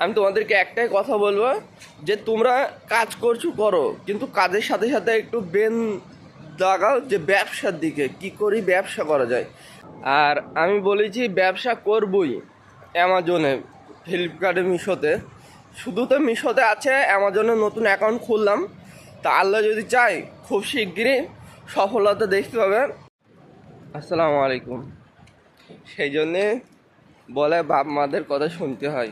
আমি তোমাদেরকে একটাই কথা বলবো যে তোমরা কাজ করছো করো, কিন্তু কাজের সাথে সাথে একটু ব্রেন লাগাও যে ব্যবসার দিকে কি করি ব্যবসা করা যায়। আর আমি বলেছি ব্যবসা করবই অ্যামাজনে, ফ্লিপকার্টে, মিশোতে। শুধু তো মিশোতে আছে, অ্যামাজনে নতুন অ্যাকাউন্ট খুললাম। তা আল্লাহ যদি চাই খুব শিগগিরই সফলতা দেখতে পাবে। আসসালামু আলাইকুম। সেই জন্যে বলে বাপ মাদের কথা শুনতে হয়।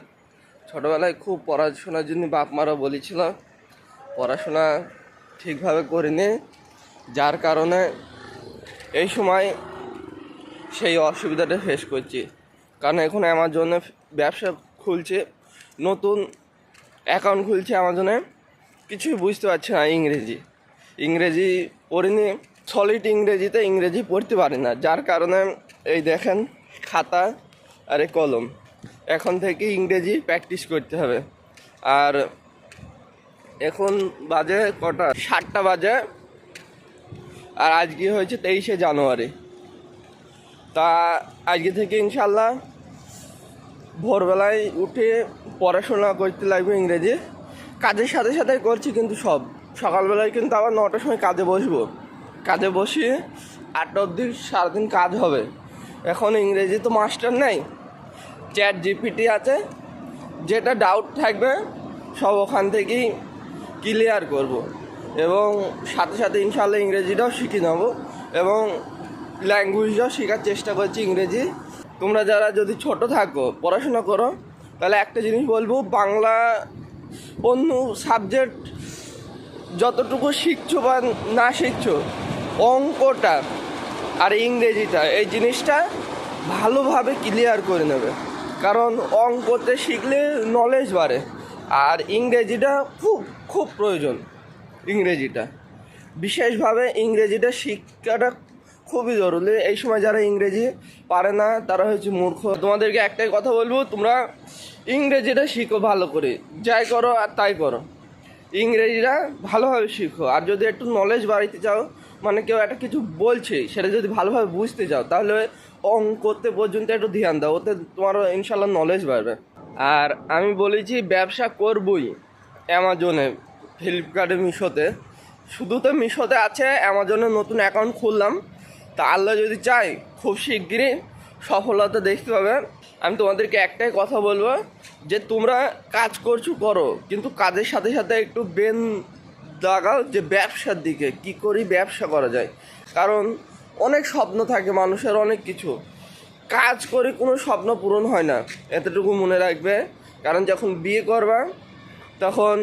ছোটোবেলায় খুব পড়াশোনার জন্য বাপ মারা বলেছিল, পড়াশোনা ঠিকভাবে করিনি, যার কারণে এই সময় সেই অসুবিধাটা ফেস করছি। কারণ এখন অ্যামাজনে ব্যবসা খুলছে, নতুন অ্যাকাউন্ট খুলছে অ্যামাজনে, কিছুই বুঝতে পারছি না। ইংরেজি পড়িনি, সলিড ইংরেজি পড়তে পারি না, যার কারণে এই দেখেন খাতা আর কলম, এখন থেকে ইংরেজি প্র্যাকটিস করতে হবে। আর এখন বাজে কটা, 7টা বাজে। আর আজকে হয়েছে 23শে জানুয়ারি। তা আজকে থেকে ইনশাল্লাহ ভোরবেলায় উঠে পড়াশোনা করতে লাগবে ইংরেজি। কাজের সাথে সাথে করছি, কিন্তু সকালবেলায় কিন্তু আবার 9টার সময় কাজে বসি 8টা অবধি সারাদিন কাজ হবে। এখন ইংরেজি তো মাস্টার নেই, চ্যাট জিপিটি আছে, যেটা ডাউট থাকবে সব ওখান থেকেই ক্লিয়ার করব। এবং সাথে সাথে ইনশাআল্লাহ ইংরেজিটাও শিখে নেব এবং ল্যাঙ্গুয়েজটাও শেখার চেষ্টা করছি ইংরেজি। তোমরা যারা যদি ছোট থাকো পড়াশোনা করো, তাহলে একটা জিনিস বলবো, বাংলা অন্য সাবজেক্ট যতটুকু শিখছো বা না শিখছো, অঙ্কটা আর ইংরেজিটা এই জিনিসটা ভালোভাবে ক্লিয়ার করে নেবে। কারণ অঙ্কতে শিখলে নলেজ বাড়ে, আর ইংরেজিটা খুব খুব প্রয়োজন। ইংরেজিটা বিশেষভাবে ইংরেজিটা শিক্ষাটা খুবই জরুরি। এই সময় যারা ইংরেজি পারে না তারা হচ্ছে মূর্খ। তোমাদেরকে একটাই কথা বলবো, তোমরা ইংরেজিটা শিখো ভালো করে, যাই করো আর তাই করো, ইংরেজিটা ভালোভাবে শিখো। আর যদি একটু নলেজ বাড়াইতে চাও, মানে কেউ একটা কিছু বলছে সেটা যদি ভালোভাবে বুঝতে চাও, তাহলে অঙ্কতে পর্যন্ত একটু ধ্যান দাও, ওতে তোমারও ইনশাল্লাহ নলেজ বাড়বে। আর আমি বলেছি ব্যবসা করবই অ্যামাজনে, ফ্লিপকার্টে, মিশোতে। শুধু তো মিশোতে আছে, অ্যামাজনে নতুন অ্যাকাউন্ট খুললাম। তা আল্লাহ যদি চাই খুব শিগগিরই সফলতা দেখতে পাবে। আমি তোমাদেরকে একটাই কথা বলবো যে তোমরা কাজ করছো করো, কিন্তু কাজের সাথে সাথে একটু ব্রেন লাগাও যে ব্যবসার দিকে কি করি ব্যবসা করা যায়। কারণ অনেক স্বপ্ন থাকে মানুষের, অনেক কিছু, কাজ করে কোনো স্বপ্ন পূরণ হয় না, এতটুকু মনে রাখবে। কারণ যখন বিয়ে করবা তখন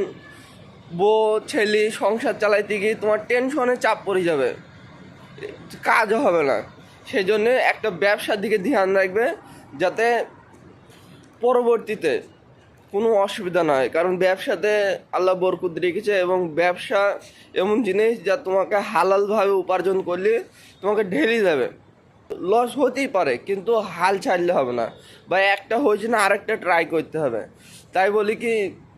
বউ ছেলে সংসার চালাইতে গিয়ে তোমার টেনশনে চাপ পড়ে যাবে, কাজও হবে না। সেই জন্যে একটা ব্যবসার দিকে ধ্যান রাখবে, যাতে পরবর্তীতে কোনো অসুবিধা না হয়। কারণ ব্যবসাতে আল্লাহ বরকত রেখেছে, এবং ব্যবসা এমন জিনিস যা তোমাকে হালালভাবে উপার্জন করলে তোমাকে ঢেলে যাবে। লস হতেই পারে, কিন্তু হাল ছাড়লে হবে না, বা একটা হয়েছে না আরেকটা ট্রাই করতে হবে। তাই বলি কি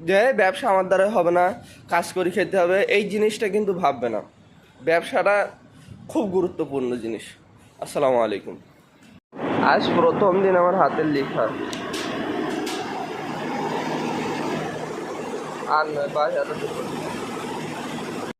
যে ব্যবসা আমার দ্বারা হবে না, কাজ করে খেতে হবে, এই জিনিসটা কিন্তু ভাববে না। ব্যবসাটা খুব গুরুত্বপূর্ণ জিনিস। আসসালামু আলাইকুম। আজ প্রথম দিন আমার হাতের লেখা, আর নয় 22,000